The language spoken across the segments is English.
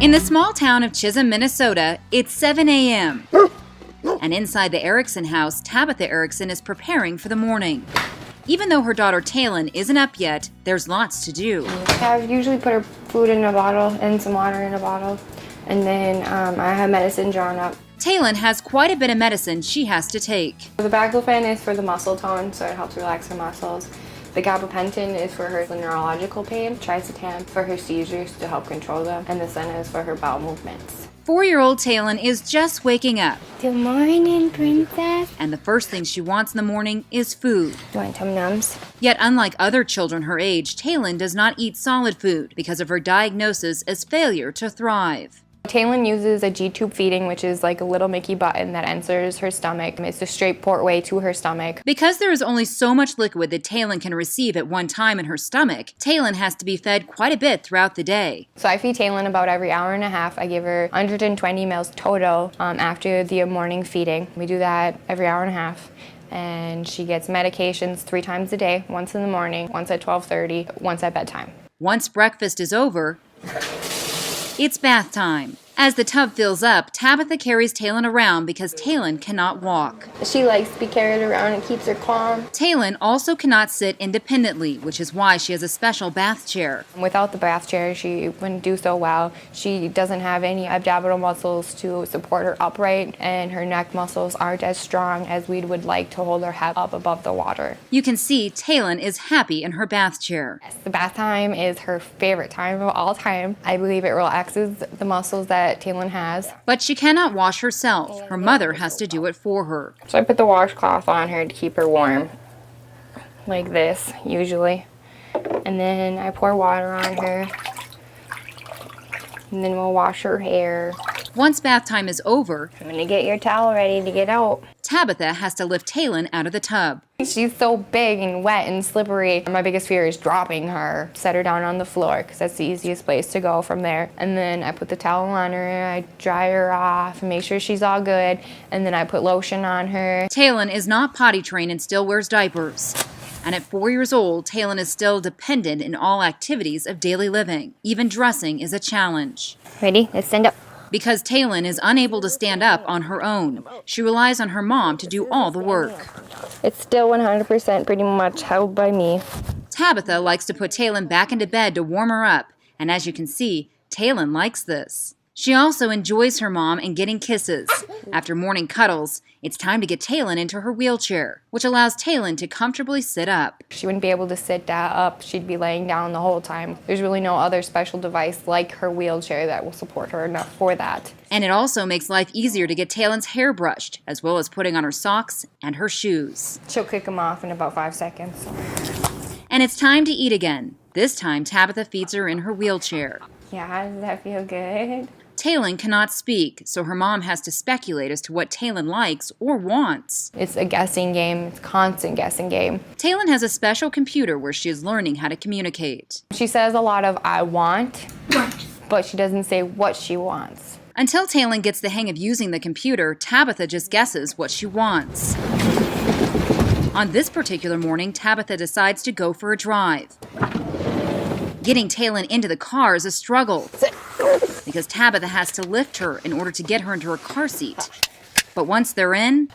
In the small town of Chisholm, Minnesota, it's 7 a.m. And inside the Erickson house, Tabitha Erickson is preparing for the morning. Even though her daughter Talon isn't up yet, there's lots to do. I usually put her food in a bottle and some water in a bottle, and then I have medicine drawn up. Talon has quite a bit of medicine she has to take. The baclofen is for the muscle tone, so it helps relax her muscles. The gabapentin is for her neurological pain, tricetam for her seizures to help control them, and the senna is for her bowel movements. 4-year-old Talon is just waking up. Good morning, princess. And the first thing she wants in the morning is food. You want Tum-Nums? Yet unlike other children her age, Talon does not eat solid food because of her diagnosis as failure to thrive. Talon uses a G-tube feeding, which is like a little Mickey button that enters her stomach. It's the straight portway to her stomach. Because there is only so much liquid that Talon can receive at one time in her stomach, Talon has to be fed quite a bit throughout the day. So I feed Talon about every hour and a half. I give her 120 mils total after the morning feeding. We do that every hour and a half. And she gets medications 3 times a day, once in the morning, once at 12:30, once at bedtime. Once breakfast is over, it's bath time. As the tub fills up, Tabitha carries Talon around because Talon cannot walk. She likes to be carried around and keeps her calm. Talon also cannot sit independently, which is why she has a special bath chair. Without the bath chair, she wouldn't do so well. She doesn't have any abdominal muscles to support her upright, and her neck muscles aren't as strong as we would like to hold her head up above the water. You can see Talon is happy in her bath chair. Yes, the bath time is her favorite time of all time. I believe it relaxes the muscles that Talon has. But she cannot wash herself. Her mother has to do it for her. So I put the washcloth on her to keep her warm, like this, usually. And then I pour water on her, and then we'll wash her hair. Once bath time is over, I'm gonna get your towel ready to get out. Tabitha has to lift Talon out of the tub. She's so big and wet and slippery. My biggest fear is dropping her. Set her down on the floor because that's the easiest place to go from there. And then I put the towel on her, I dry her off, make sure she's all good, and then I put lotion on her. Talon is not potty trained and still wears diapers. And at 4 years old, Talon is still dependent in all activities of daily living. Even dressing is a challenge. Ready? Let's stand up. Because Talon is unable to stand up on her own, she relies on her mom to do all the work. It's still 100% pretty much held by me. Tabitha likes to put Talon back into bed to warm her up, and as you can see, Talon likes this. She also enjoys her mom and getting kisses. After morning cuddles, it's time to get Talon into her wheelchair, which allows Talon to comfortably sit up. She wouldn't be able to sit up. She'd be laying down the whole time. There's really no other special device like her wheelchair that will support her enough for that. And it also makes life easier to get Talon's hair brushed, as well as putting on her socks and her shoes. She'll kick them off in about 5 seconds. And it's time to eat again. This time, Tabitha feeds her in her wheelchair. Yeah, does that feel good? Talon cannot speak, so her mom has to speculate as to what Talon likes or wants. It's a guessing game. It's a constant guessing game. Talon has a special computer where she is learning how to communicate. She says a lot of "I want," but she doesn't say what she wants. Until Talon gets the hang of using the computer, Tabitha just guesses what she wants. On this particular morning, Tabitha decides to go for a drive. Getting Talon into the car is a struggle because Tabitha has to lift her in order to get her into her car seat. But once they're in,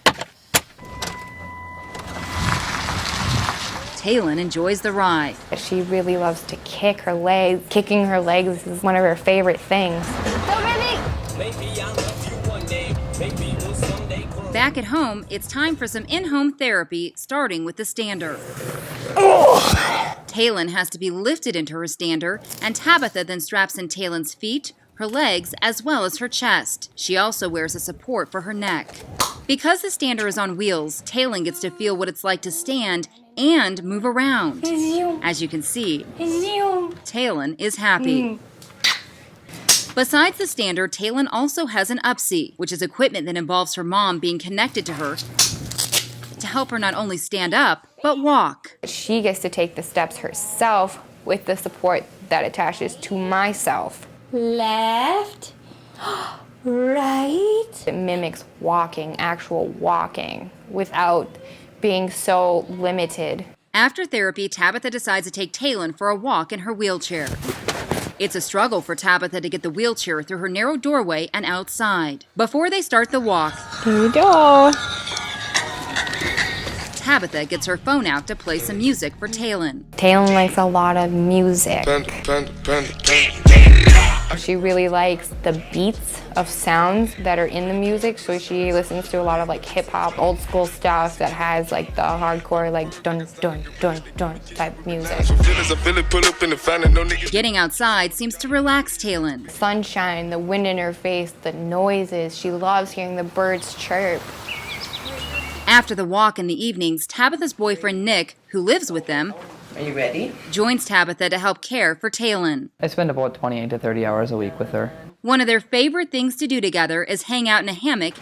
Talon enjoys the ride. She really loves to kick her legs. Kicking her legs is one of her favorite things. Back at home, it's time for some in-home therapy, starting with the stander. Talon has to be lifted into her stander, and Tabitha then straps in Talon's feet, her legs, as well as her chest. She also wears a support for her neck. Because the stander is on wheels, Talon gets to feel what it's like to stand and move around. As you can see, Talon is happy. Besides the stander, Talon also has an upseat, which is equipment that involves her mom being connected to her to help her not only stand up, but walk. She gets to take the steps herself with the support that attaches to myself. Left, right. It mimics walking, actual walking, without being so limited. After therapy, Tabitha decides to take Talon for a walk in her wheelchair. It's a struggle for Tabitha to get the wheelchair through her narrow doorway and outside. Before they start the walk, Here we go. Tabitha gets her phone out to play some music for Talon. Talon likes a lot of music. She really likes the beats of sounds that are in the music, so she listens to a lot of like hip hop, old school stuff that has like the hardcore like dun dun dun dun type music. Getting outside seems to relax Talon. Sunshine, the wind in her face, the noises. She loves hearing the birds chirp. After the walk in the evenings, Tabitha's boyfriend Nick, who lives with them, Are you ready? joins Tabitha to help care for Talon. I spend about 28 to 30 hours a week with her. One of their favorite things to do together is hang out in a hammock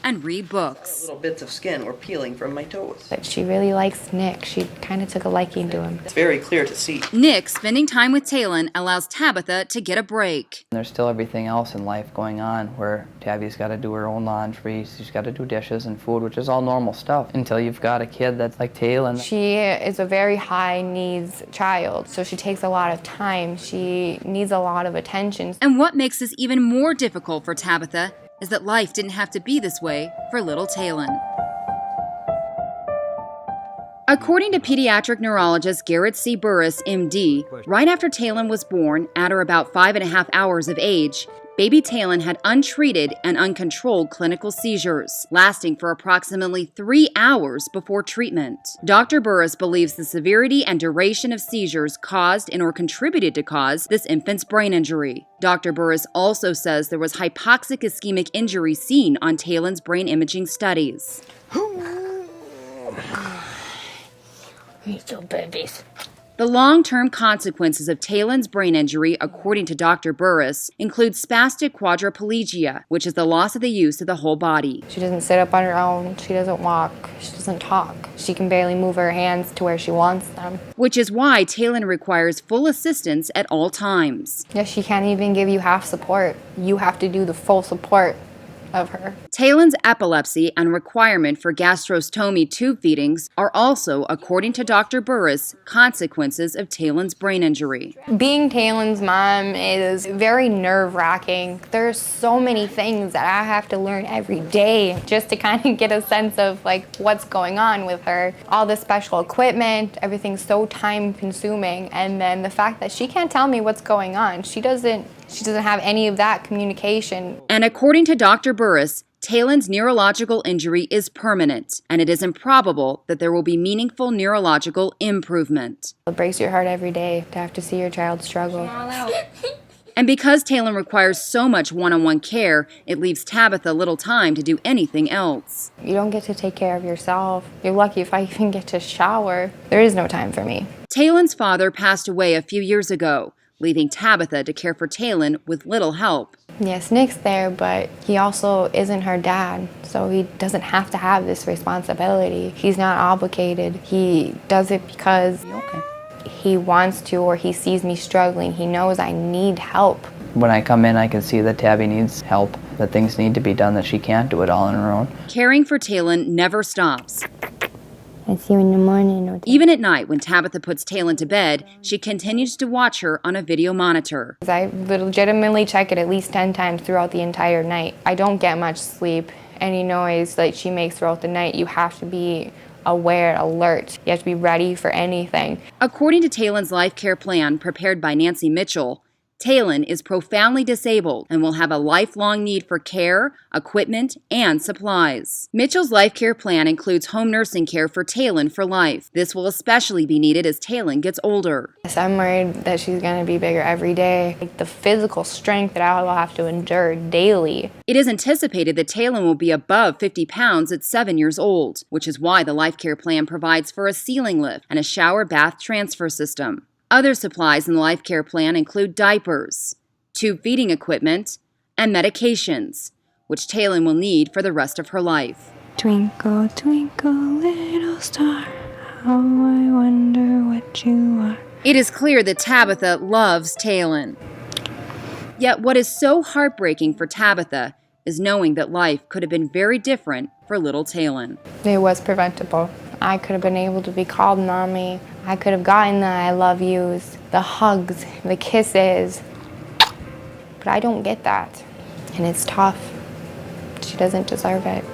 and read books. Little bits of skin were peeling from my toes. But she really likes Nick. She kind of took a liking to him. It's very clear to see. Nick spending time with Talon allows Tabitha to get a break. There's still everything else in life going on where Tabby's got to do her own laundry, she's got to do dishes and food, which is all normal stuff until you've got a kid that's like Talon. She is a very high needs child, so she takes a lot of time. She needs a lot of attention. And what makes this even more difficult for Tabitha is that life didn't have to be this way for little Talon. According to pediatric neurologist Garrett C. Burris, MD, right after Talon was born, at or about 5.5 hours of age, baby Talon had untreated and uncontrolled clinical seizures, lasting for approximately 3 hours before treatment. Dr. Burris believes the severity and duration of seizures caused and or contributed to cause this infant's brain injury. Dr. Burris also says there was hypoxic ischemic injury seen on Talon's brain imaging studies. Little babies. The long-term consequences of Talon's brain injury, according to Dr. Burris, include spastic quadriplegia, which is the loss of the use of the whole body. She doesn't sit up on her own. She doesn't walk. She doesn't talk. She can barely move her hands to where she wants them. Which is why Talon requires full assistance at all times. Yeah, she can't even give you half support. You have to do the full support of her. Talon's epilepsy and requirement for gastrostomy tube feedings are also, according to Dr. Burris, consequences of Talon's brain injury. Being Talon's mom is very nerve-wracking. There's so many things that I have to learn every day just to kind of get a sense of like what's going on with her. All the special equipment, everything's so time-consuming, and then the fact that she can't tell me what's going on. She doesn't have any of that communication. And according to Dr. Burris, Talon's neurological injury is permanent, and it is improbable that there will be meaningful neurological improvement. It breaks your heart every day to have to see your child struggle. And because Talon requires so much one-on-one care, it leaves Tabitha little time to do anything else. You don't get to take care of yourself. You're lucky if I even get to shower. There is no time for me. Talon's father passed away a few years ago, leaving Tabitha to care for Talon with little help. Yes, Nick's there, but he also isn't her dad, so he doesn't have to have this responsibility. He's not obligated. He does it because he wants to, or he sees me struggling. He knows I need help. When I come in, I can see that Tabby needs help, that things need to be done, that she can't do it all on her own. Caring for Talon never stops. I see you in the morning. Even at night, when Tabitha puts Talon to bed, she continues to watch her on a video monitor. I legitimately check it at least 10 times throughout the entire night. I don't get much sleep. Any noise that she makes throughout the night, you have to be aware, alert. You have to be ready for anything. According to Talon's life care plan prepared by Nancy Mitchell, Talon is profoundly disabled and will have a lifelong need for care, equipment, and supplies. Mitchell's life care plan includes home nursing care for Talon for life. This will especially be needed as Talon gets older. Yes, I'm worried that she's going to be bigger every day. Like the physical strength that I will have to endure daily. It is anticipated that Talon will be above 50 pounds at 7 years old, which is why the life care plan provides for a ceiling lift and a shower bath transfer system. Other supplies in the life care plan include diapers, tube feeding equipment, and medications, which Talon will need for the rest of her life. Twinkle, twinkle, little star, how I wonder what you are. It is clear that Tabitha loves Talon. Yet what is so heartbreaking for Tabitha is knowing that life could have been very different for little Talon. It was preventable. I could have been able to be called mommy. I could have gotten the I love yous, the hugs, the kisses. But I don't get that. And it's tough. She doesn't deserve it.